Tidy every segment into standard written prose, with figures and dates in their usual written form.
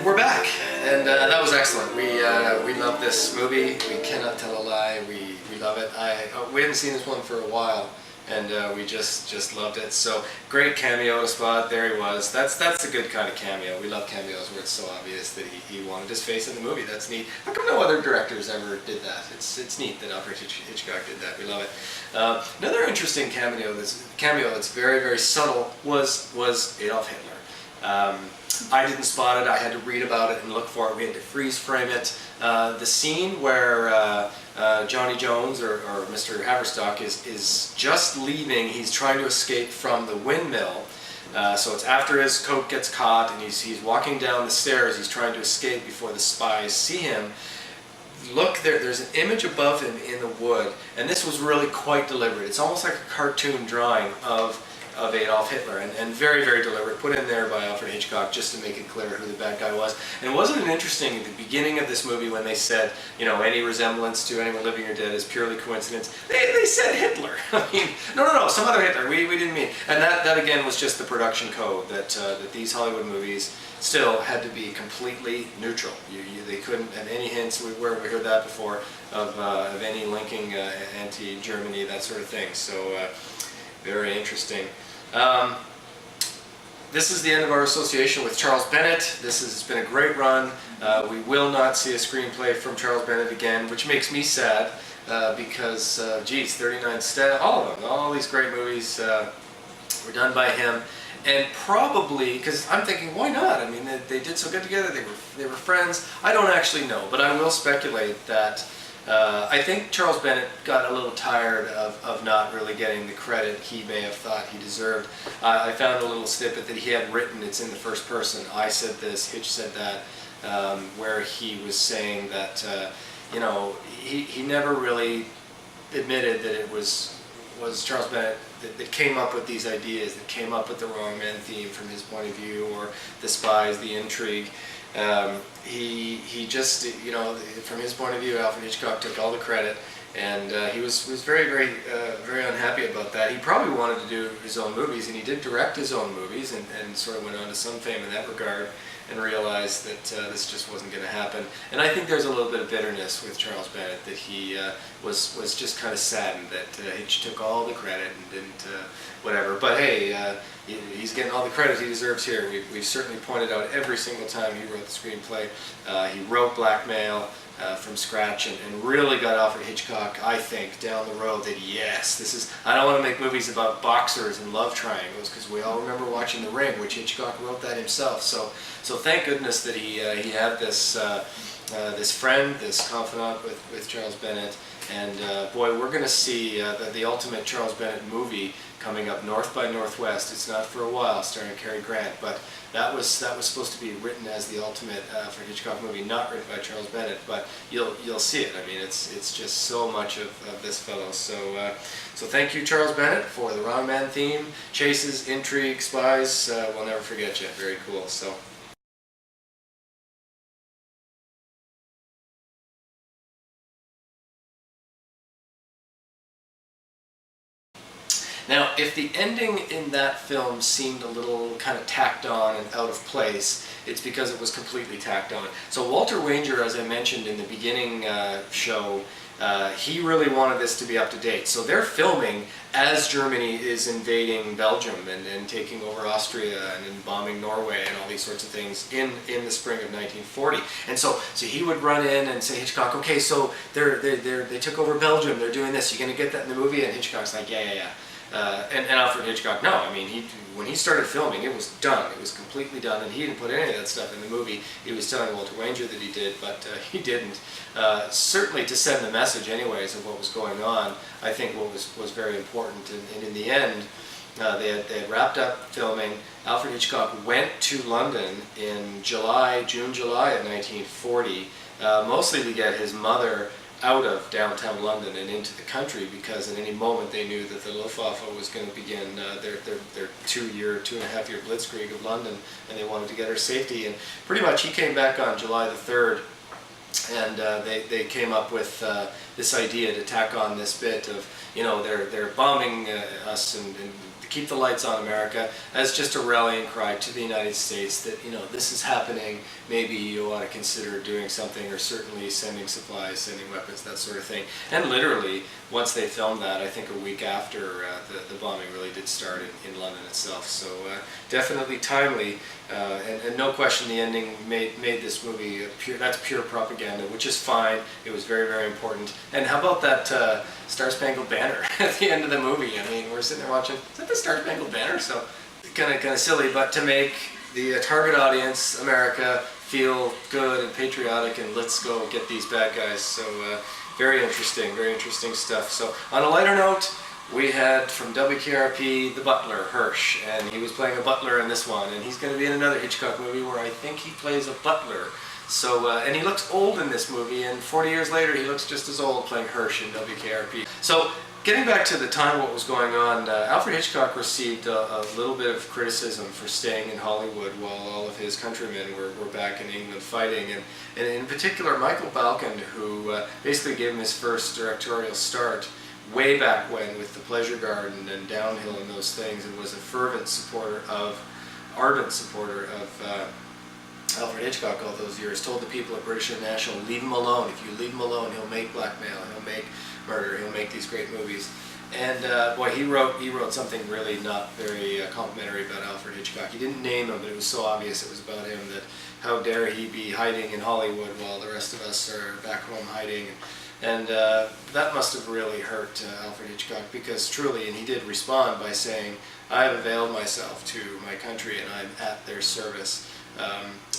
We're back, and that was excellent. We love this movie. We cannot tell a lie. We love it. We haven't seen this one for a while, and we just loved it. So great cameo to Spot. There he was. That's a good kind of cameo. We love cameos where it's so obvious that he wanted his face in the movie. That's neat. How come no other directors ever did that? It's neat that Alfred Hitchcock did that. We love it. Another interesting cameo that's very subtle was Adolf Hitler. I didn't spot it. I had to read about it and look for it. We had to freeze frame it. The scene where Johnny Jones or Mr. Haverstock is just leaving. He's trying to escape from the windmill. So it's after his coat gets caught and he's walking down the stairs. He's trying to escape before the spies see him. Look there, there's an image above him in the wood, and this was really quite deliberate. It's almost like a cartoon drawing of Adolf Hitler, and very deliberate, put in there by Alfred Hitchcock just to make it clear who the bad guy was. And wasn't it interesting at the beginning of this movie when they said, you know, any resemblance to anyone living or dead is purely coincidence? They said Hitler. I mean, no, some other Hitler. We didn't mean. And that again was just the production code that these Hollywood movies still had to be completely neutral. They couldn't have any hints. We heard that before of any linking anti-Germany, that sort of thing. So very interesting. This is the end of our association with Charles Bennett. This has been a great run. We will not see a screenplay from Charles Bennett again, which makes me sad because, geez, 39 all of them, all these great movies were done by him. And probably, because I'm thinking, why not? I mean, they did so good together. They were friends. I don't actually know, but I will speculate that I think Charles Bennett got a little tired of not really getting the credit he may have thought he deserved. I found a little snippet that he had written. It's in the first person. I said this, Hitch said that, where he was saying that you know, he never really admitted that it was Charles Bennett that came up with these ideas, that came up with the wrong man theme from his point of view, or the spies, the intrigue. He just, you know, from his point of view, Alfred Hitchcock took all the credit, and he was very unhappy about that. He probably wanted to do his own movies, and he did direct his own movies, and sort of went on to some fame in that regard, and realized that this just wasn't going to happen. And I think there's a little bit of bitterness with Charles Bennett, that he was just kind of saddened that Hitch took all the credit and didn't whatever. But hey, he's getting all the credit he deserves here. We've certainly pointed out every single time he wrote the screenplay. He wrote Blackmail from scratch, and really got Alfred Hitchcock, I think, down the road that yes, this is, I don't want to make movies about boxers and love triangles, because we all remember watching The Ring, which Hitchcock wrote that himself. So thank goodness that he had this this friend, this confidant with Charles Bennett. And boy, we're going to see the ultimate Charles Bennett movie coming up, North by Northwest. It's not for a while, starring Cary Grant, but that was supposed to be written as the ultimate for Hitchcock movie, not written by Charles Bennett. But you'll see it. I mean, it's just so much of this fellow. So thank you, Charles Bennett, for the Wrong Man theme, chases, intrigue, spies. We'll never forget you. Very cool. So. Now, if the ending in that film seemed a little kind of tacked on and out of place, it's because it was completely tacked on. So Walter Wanger, as I mentioned in the beginning show, he really wanted this to be up to date. So they're filming as Germany is invading Belgium and taking over Austria and bombing Norway and all these sorts of things in the spring of 1940. And so he would run in and say, Hitchcock, okay, so they took over Belgium, they're doing this, you going to get that in the movie? And Hitchcock's like, yeah. And Alfred Hitchcock, no, I mean, when he started filming, it was done. It was completely done, and he didn't put any of that stuff in the movie. He was telling Walter Wanger that he did, but he didn't. Certainly to send the message, anyways, of what was going on, I think what was very important. And in the end, they had wrapped up filming. Alfred Hitchcock went to London in June, July of 1940, mostly to get his mother out of downtown London and into the country, because at any moment they knew that the Luftwaffe was going to begin their 2.5 year blitzkrieg of London, and they wanted to get her safety. And pretty much he came back on July the 3rd, and they came up with this idea to tack on this bit of, you know, they're bombing us and to keep the lights on America as just a rallying cry to the United States that, you know, this is happening, maybe you ought to consider doing something, or certainly sending supplies, sending weapons, that sort of thing. And literally, once they filmed that, I think a week after the bombing really did start in London itself. So definitely timely, and no question the ending made this movie that's pure propaganda, which is fine. It was very, very important. And how about that Star Spangled Banner at the end of the movie? I mean, we're sitting there watching, is that the Star Spangled Banner? So kind of silly, but to make the target audience, America, feel good and patriotic, and let's go get these bad guys. So very interesting stuff. So on a lighter note, we had from WKRP the butler, Hirsch, and he was playing a butler in this one, and he's going to be in another Hitchcock movie where I think he plays a butler. So, and he looks old in this movie, and 40 years later he looks just as old playing Hirsch in WKRP. So, getting back to the time what was going on, Alfred Hitchcock received a little bit of criticism for staying in Hollywood while all of his countrymen were back in England fighting, and in particular Michael Balcon, who basically gave him his first directorial start way back when with The Pleasure Garden and Downhill and those things, and was a ardent supporter of Alfred Hitchcock all those years, told the people at British International, leave him alone. If you leave him alone, he'll make blackmail, he'll make murder, he'll make these great movies. And boy, he wrote something really not very complimentary about Alfred Hitchcock. He didn't name him, but it was so obvious it was about him that how dare he be hiding in Hollywood while the rest of us are back home hiding. And that must have really hurt Alfred Hitchcock, because truly, and he did respond by saying, I have availed myself to my country and I'm at their service.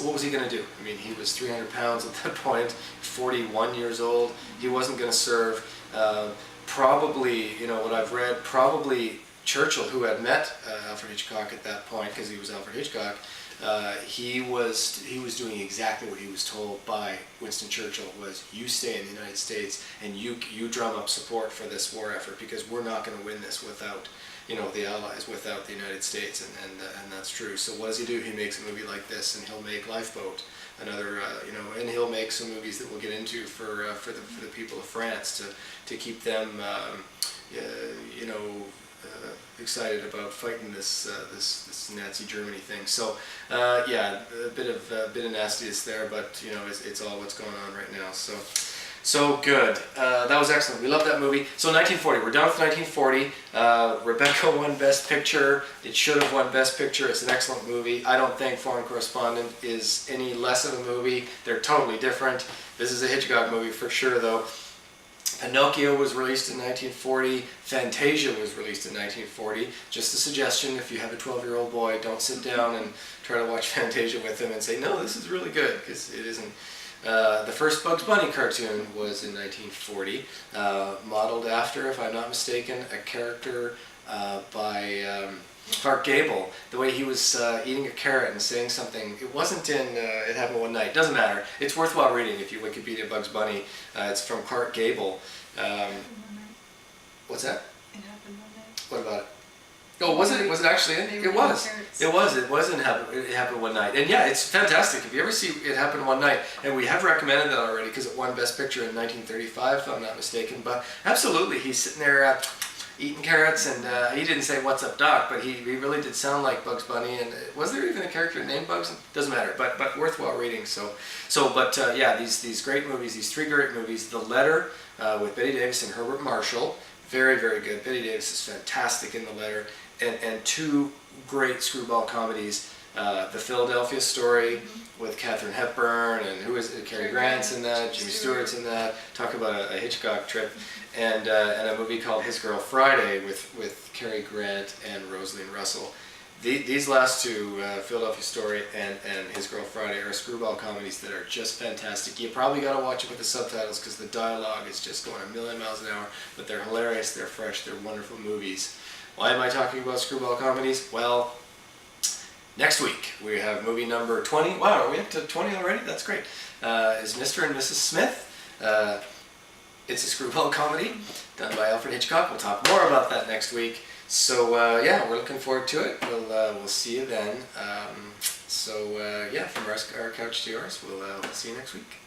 What was he going to do? I mean, he was 300 pounds at that point, 41 years old. He wasn't going to serve. Probably, you know, what I've read, probably Churchill, who had met Alfred Hitchcock at that point, because he was Alfred Hitchcock, he was doing exactly what he was told by Winston Churchill, was you stay in the United States and you drum up support for this war effort, because we're not going to win this without, you know, the Allies, without the United States, and that's true. So what does he do? He makes a movie like this, and he'll make Lifeboat, another, you know, and he'll make some movies that we'll get into for the people of France to keep them, you know, excited about fighting this Nazi Germany thing. So yeah, a bit of nastiness there, but you know, it's all what's going on right now. So good. That was excellent. We love that movie. So 1940, we're done with 1940. Rebecca won Best Picture. It should have won Best Picture. It's an excellent movie. I don't think Foreign Correspondent is any less of a movie. They're totally different. This is a Hitchcock movie for sure, though. Pinocchio was released in 1940. Fantasia was released in 1940. Just a suggestion, if you have a 12-year-old boy, don't sit down and try to watch Fantasia with him and say, no, this is really good, because it isn't. The first Bugs Bunny cartoon was in 1940, modeled after, if I'm not mistaken, a character by Clark Gable. The way he was eating a carrot and saying something, it wasn't in It Happened One Night. Doesn't matter. It's worthwhile reading if you Wikipedia Bugs Bunny. It's from Clark Gable. What's that? It Happened One Night. What about it? Oh, was it? Was it actually in? It was. It was. It was in It Happened One Night. And yeah, it's fantastic. If you ever see It Happened One Night, and we have recommended that already because it won Best Picture in 1935, if I'm not mistaken. But absolutely, he's sitting there eating carrots, and he didn't say "What's up, Doc," but he really did sound like Bugs Bunny. And was there even a character named Bugs? Doesn't matter. But worthwhile reading. But yeah, these great movies, these three great movies. The Letter with Bette Davis and Herbert Marshall, very, very good. Bette Davis is fantastic in The Letter. And two great screwball comedies, The Philadelphia Story with Katharine Hepburn, and who is it? Cary Grant's in that, Jimmy Stewart's in that. Talk about a Hitchcock trip. And a movie called His Girl Friday with Cary Grant and Rosalind Russell. These last two, Philadelphia Story and His Girl Friday, are screwball comedies that are just fantastic. You probably got to watch it with the subtitles because the dialogue is just going a million miles an hour, but they're hilarious, they're fresh, they're wonderful movies. Why am I talking about screwball comedies? Well, next week we have movie number 20. Wow, are we up to 20 already? That's great. Is Mr. and Mrs. Smith. It's a screwball comedy done by Alfred Hitchcock. We'll talk more about that next week. So yeah, we're looking forward to it. We'll see you then. Yeah, from our couch to yours, we'll see you next week.